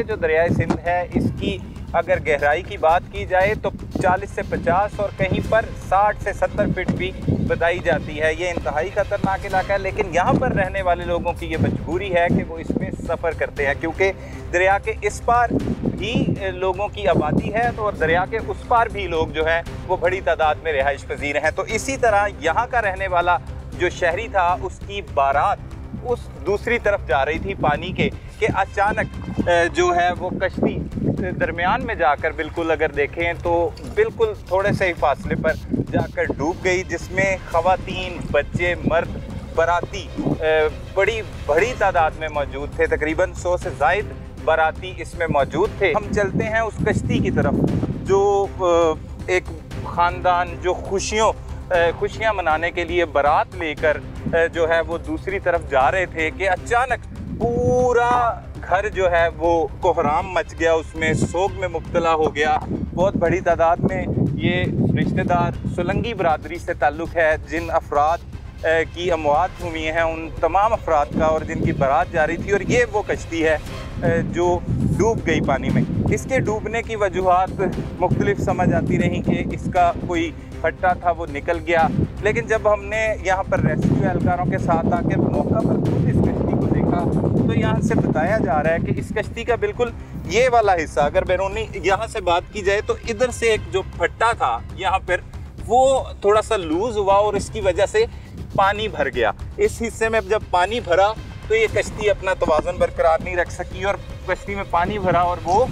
ये जो दरियाए सिंध है इसकी अगर गहराई की बात की जाए तो 40 से 50 और कहीं पर 60 से 70 फीट भी बताई जाती है। ये इंतहाई ख़तरनाक इलाका है, लेकिन यहाँ पर रहने वाले लोगों की ये मजबूरी है कि वो इसमें सफ़र करते हैं, क्योंकि दरिया के इस पार भी लोगों की आबादी है तो और दरिया के उस पार भी लोग जो हैं वो बड़ी तादाद में रिहाइश पजीर हैं। तो इसी तरह यहाँ का रहने वाला जो शहरी था उसकी बारात उस दूसरी तरफ जा रही थी पानी के कि अचानक जो है वो कश्ती दरमियान में जाकर बिल्कुल अगर देखें तो बिल्कुल थोड़े से ही फासले पर जाकर डूब गई, जिसमें ख़वातीन, बच्चे, मर्द, बाराती बड़ी तादाद में मौजूद थे। तकरीबन 100 से ज़ायद बाराती इसमें मौजूद थे। हम चलते हैं उस कश्ती की तरफ जो एक ख़ानदान जो खुशियाँ मनाने के लिए बारात लेकर जो है वो दूसरी तरफ जा रहे थे कि अचानक पूरा घर जो है वो कोहराम मच गया, उसमें सोग में मुब्तला हो गया। बहुत बड़ी तादाद में ये रिश्तेदार सोलंगी बरादरी से ताल्लुक़ है, जिन अफराद की अमवात हुई हैं उन तमाम अफराद का, और जिनकी बारात जा रही थी। और ये वो कश्ती है जो डूब गई पानी में। इसके डूबने की वजूहात मुख्तलिफ समझ आती रहीं कि इसका कोई फट्टा था वो निकल गया, लेकिन जब हमने यहाँ पर रेस्क्यू एहलकारों के साथ आकर मौका पर खुद इस कश्ती को देखा तो यहाँ से बताया जा रहा है कि इस कश्ती का बिल्कुल ये वाला हिस्सा, अगर बैरूनी यहाँ से बात की जाए तो इधर से एक जो फट्टा था यहाँ पर वो थोड़ा सा लूज़ हुआ और इसकी वजह से पानी भर गया। इस हिस्से में जब पानी भरा तो ये कश्ती अपना तवाज़ुन बरकरार नहीं रख सकी और कश्ती में पानी भरा और वो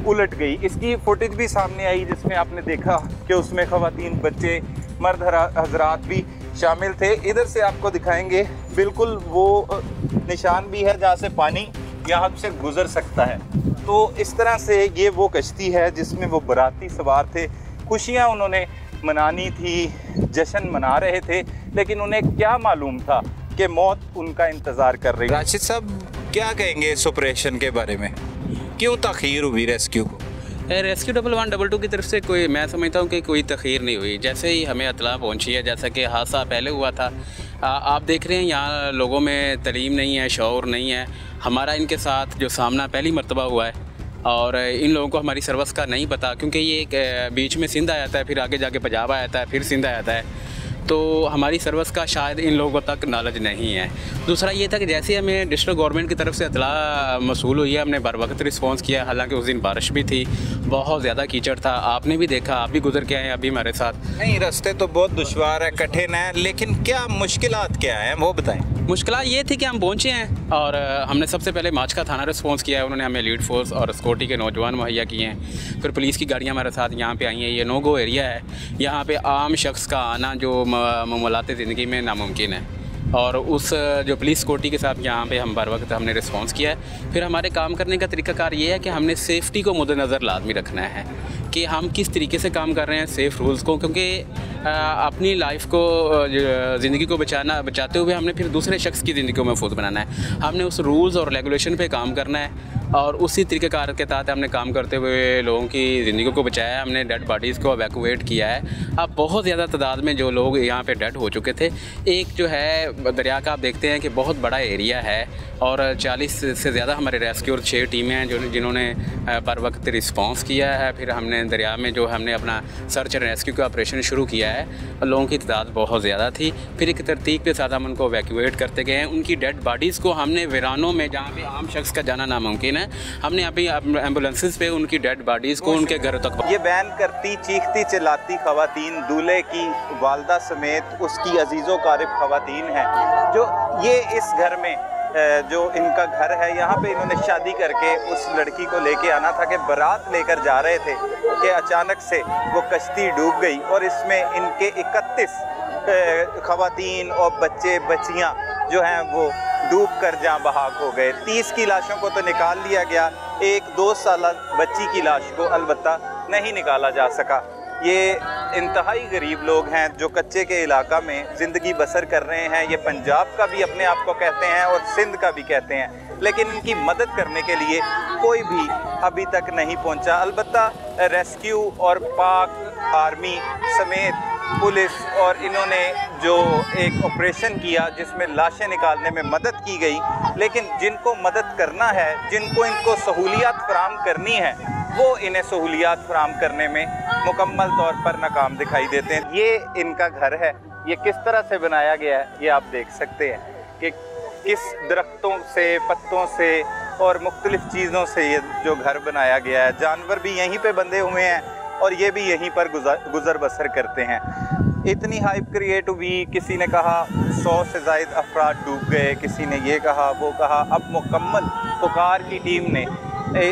उलट गई। इसकी फुटेज भी सामने आई जिसमें आपने देखा कि उसमें ख़वातीन, बच्चे, मर्द हजरात भी शामिल थे। इधर से आपको दिखाएंगे बिल्कुल वो निशान भी है जहाँ से पानी यहाँ से गुज़र सकता है। तो इस तरह से ये वो कश्ती है जिसमें वो बाराती सवार थे, खुशियाँ उन्होंने मनानी थी, जश्न मना रहे थे, लेकिन उन्हें क्या मालूम था कि मौत उनका इंतज़ार कर रही है। राशिद साहब क्या कहेंगे इस ऑपरेशन के बारे में, क्यों तख़ीर हुई रेस्क्यू को? रेस्क्यू 1112 की तरफ से कोई, मैं समझता हूँ कि कोई तख़ीर नहीं हुई। जैसे ही हमें इत्तला पहुँची है, जैसा कि हादसा पहले हुआ था, आप देख रहे हैं यहाँ लोगों में तलीम नहीं है, शऊर नहीं है। हमारा इनके साथ जो सामना पहली मरतबा हुआ है और इन लोगों को हमारी सर्विस का नहीं पता, क्योंकि ये एक बीच में सिंध आ जाता है, फिर आगे जाके पंजाब आ जाता है, फिर सिंध आ जाता है, तो हमारी सर्विस का शायद इन लोगों तक नॉलेज नहीं है। दूसरा ये था कि जैसे हमें डिस्ट्रिक्ट गवर्नमेंट की तरफ से इत्तला मसूल हुई है, हमने बर वक्त रिस्पॉन्स किया। हालांकि उस दिन बारिश भी थी, बहुत ज़्यादा कीचड़ था, आपने भी देखा, आप भी गुजर के आए अभी हमारे साथ। नहीं, रास्ते तो बहुत दुश्वार है, कठिन है, लेकिन क्या मुश्किलात क्या हैं वो बताएं। मुश्किल ये थी कि हम पहुँचे हैं और हमने सबसे पहले माचका थाना रिस्पॉन्स किया है, उन्होंने हमें लीड फोर्स और सिक्योरिटी के नौजवान मुहैया किए हैं। फिर पुलिस की गाड़ियाँ हमारे साथ यहाँ पे आई हैं। ये नो गो एरिया है, यहाँ पे आम शख्स का आना जो मामूलात ज़िंदगी में नामुमकिन है, और उस जो पुलिस सिक्योरिटी के साथ यहाँ पे हम बर वक्त हमने रिस्पॉन्स किया है। फिर हमारे काम करने का तरीक़ाकार ये है कि हमने सेफ्टी को मद्देनज़र लाजमी रखना है कि हम किस तरीके से काम कर रहे हैं, सेफ़ रूल्स को, क्योंकि अपनी लाइफ को, ज़िंदगी को बचाते हुए हमने फिर दूसरे शख्स की ज़िंदगी को महफूज बनाना है। हमने उस रूल्स और रेगुलेशन पे काम करना है और उसी तरीक़ेकार के तहत हमने काम करते हुए लोगों की ज़िंदगी को बचाया है। हमने डेड बॉडीज़ को एवैक्यूएट किया है। अब बहुत ज़्यादा तादाद में जो लोग यहाँ पे डेड हो चुके थे। एक जो है दरिया का आप देखते हैं कि बहुत बड़ा एरिया है और 40 से ज़्यादा हमारे रेस्क्यूर 6 टीमें हैं जिन्होंने बर वक्त रिस्पॉन्स किया है। फिर हमने दरिया में जो हमने अपना सर्च एंड रेस्क्यू का ऑपरेशन शुरू किया है। लोगों की तादाद बहुत ज़्यादा थी। फिर एक तरतीब के साथ हम उनको एवैक्यूएट करते गए हैं। उनकी डेड बॉडीज़ को हमने वीरानों में, जहाँ पे आम शख्स का जाना नामुमकिन है, हमने अभी एम्बुलेंसेस पे उनकी डेड बॉडीज़ को उनके घरों तक। ये बयान करती, चीखती चिल्लाती ख़वातीन, दूल्हे की वालदा समेत उसकी अजीज़ो क़ारिब ख़वातीन हैं जो ये इस घर में जो इनका घर है, यहाँ पे इन्होंने शादी करके उस लड़की को लेके आना था कि बारात लेकर जा रहे थे कि अचानक से वो कश्ती डूब गई और इसमें इनके 31 ख़वातीन और बच्चे बच्चियाँ जो हैं वो डूब कर जाँ बहाक हो गए। 30 की लाशों को तो निकाल लिया गया, एक 2 साल बच्ची की लाश को अलबत्ता नहीं निकाला जा सका। ये इंतहाई गरीब लोग हैं जो कच्चे के इलाका में ज़िंदगी बसर कर रहे हैं। ये पंजाब का भी अपने आप को कहते हैं और सिंध का भी कहते हैं, लेकिन इनकी मदद करने के लिए कोई भी अभी तक नहीं पहुंचा। अलबत्ता रेस्क्यू और पाक आर्मी समेत पुलिस और इन्होंने जो एक ऑपरेशन किया जिसमें लाशें निकालने में मदद की गई, लेकिन जिनको मदद करना है, जिनको इनको सहूलियात फराहम करनी है, वो इन्हें सहूलियात फराहम करने में मुकम्मल तौर पर नाकाम दिखाई देते हैं। ये इनका घर है, ये किस तरह से बनाया गया है ये आप देख सकते हैं कि किस दरख्तों से, पत्तों से और मुख्तलिफ़ चीज़ों से ये जो घर बनाया गया है। जानवर भी यहीं पे बंधे हुए हैं और ये भी यहीं पर गुज़र बसर करते हैं। इतनी हाइप क्रिएट हुई, किसी ने कहा 100 से ज़ायद अफराद डूब गए, किसी ने ये कहा वो कहा। अब मुकम्मल पुकार की टीम ने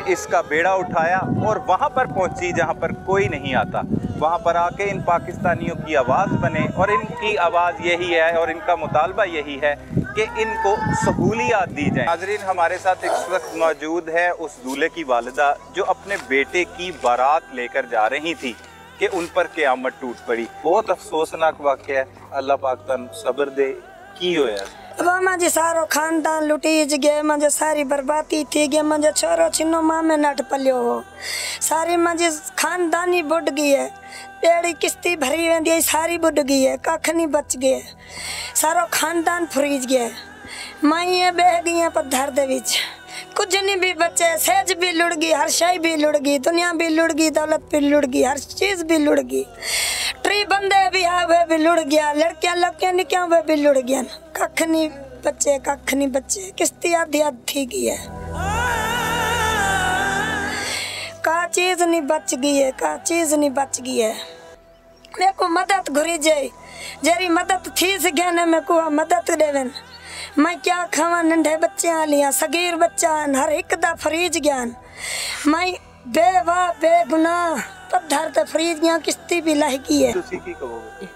इसका बेड़ा उठाया और वहाँ पर पहुँची जहाँ पर कोई नहीं आता, वहाँ पर आके इन पाकिस्तानियों की आवाज़ बने। और इनकी आवाज़ यही है और इनका मुतालबा यही है कि इनको सहूलियात दी जाए। नाज़रीन, हमारे साथ इस वक्त मौजूद है उस दूल्हे की वालिदा जो अपने बेटे की बारात लेकर जा रही थी कि उन पर क़यामत टूट पड़ी। बहुत अफसोसनाक वाक़या है। अल्लाह पाक तन सब्र दे। की होया मुझे सारो खानदान लुटीज गए, मुझे सारी बर्बादी थी गई, मुझे छोरो छिनो माँ में नट पलियो हो, सारी मुझे खानदानी बुढ़ गई है, पेड़ी किश्ती भरी वेंदी सारी बुढ़ गई है, कख नहीं बच गए, सारो खानदान फरीज गया। माइया बह गई पत्थर दे विच, कुछ नहीं भी बचे, सहज भी लुड़ गई, हर शय भी लुड़ गई, दुनिया भी लुड़ गई, दौलत भी लुड़ गई, हर चीज़ भी लुड़ गई। ट्री बंदे भी आ वे भी लुड़ गया, लड़कियां लड़कियां निक्या वे भी लुड़ गया। कख नहीं बचे, कख नहीं बचे, किश्ती आधी आधी की है, का चीज़ नहीं बच गई है, का चीज़ नहीं बच गई है। मेरे को मदद घुरी जाए, जेरी मदद थी सके ने मेरे को मदद देवन। मैं क्या खावा, नंढे बच्चे लिया, सगीर बच्चा हर एक दा फरीज ज्ञान। मैं बेवाह बेगुनाह पत्थर ते फरीज गया, किश्ती भी लहकी है। तुसी की कहोगे?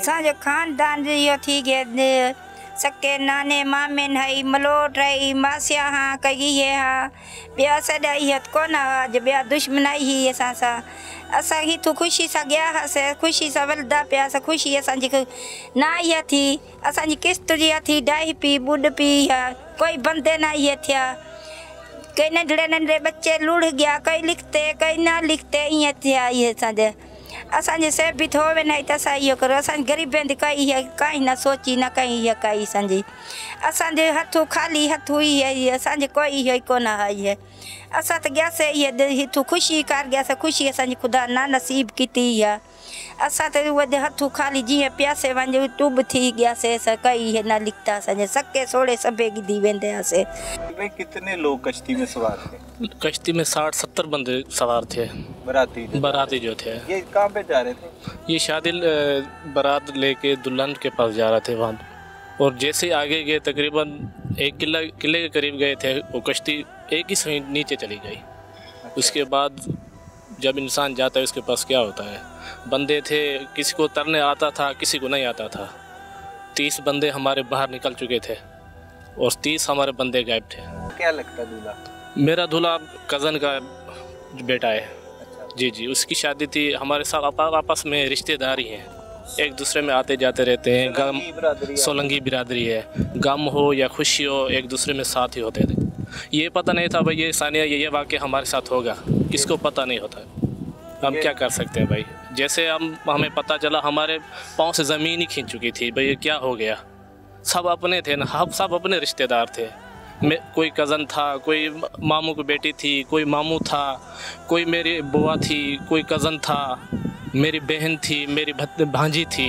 साजो खानदान जो थी गए, सके नाने मामे हई, मलोट रही, मासिया हाँ, कई है हाँ, बिया सदाई हत कोन हा, जो बिया दुश्मनाई ही असा सा, असा ही तो खुशी सा गया हसे, खुशी सा वलदा पिया सा, खुशी असा जी ना ही थी, असा जी किस्त जी थी, डाही पी बुढ़ पी है, कोई बंदे ना ही थिया, कई नंढड़े नंढड़े बच्चे लुढ़ गया, कई लिखते कई ना लिखते ये थिया। ये असांजे असांजे से भी थो वे नहीं तो असां इहो करो, असां ग़रीबनि दी कई है काई ना सोची ना कई है कई असांजी, असांजे हथों खाली हथ हुई है, असांजे कोई है कोन है, असां तो गयासीं ये हिथों खुशी कर गयासीं, खुशी असांजी खुदा ना नसीब की है, असां तो उहे हथों खाली जीअं प्यासे वञ टुब थी गयासीं, असां कई है ना लिखता, असांजे सके सोड़े सभे गिदी वेंदे हुआसीं। कितने लोग कश्ती में सवार थे? कश्ती में 60-70 बंदे सवार थे, बाराती जो थे। ये कहाँ पे जा रहे थे? ये शादी बारात लेके दुल्हन के पास जा रहे थे वहाँ, और जैसे आगे गए तकरीबन 1 किले के करीब गए थे, वो कश्ती एक ही सही नीचे चली गई। उसके बाद जब इंसान जाता है उसके पास क्या होता है, बंदे थे, किसी को तरने आता था, किसी को नहीं आता था। 30 बंदे हमारे बाहर निकल चुके थे और 30 हमारे बंदे गायब थे। क्या लगता दूल्हा? मेरा दूल्हा कज़न का बेटा है। अच्छा। जी जी, उसकी शादी थी, हमारे साथ आपस में रिश्तेदारी हैं, एक दूसरे में आते जाते रहते हैं, गम सोलंगी बिरादरी है, गम हो या खुशी हो एक दूसरे में साथ ही होते थे। ये पता नहीं था भाई ये सानिया ये वाक़या हमारे साथ होगा, किसको पता नहीं होता। हम क्या कर सकते हैं भाई, जैसे हमें पता चला हमारे पाँव से ज़मीन ही खींच चुकी थी भाई, ये क्या हो गया। सब अपने थे ना, हम सब अपने रिश्तेदार थे, कोई कज़न था, कोई मामू की बेटी थी, कोई मामू था, कोई मेरी बुआ थी, कोई कज़न था, मेरी बहन थी, मेरी भांजी थी।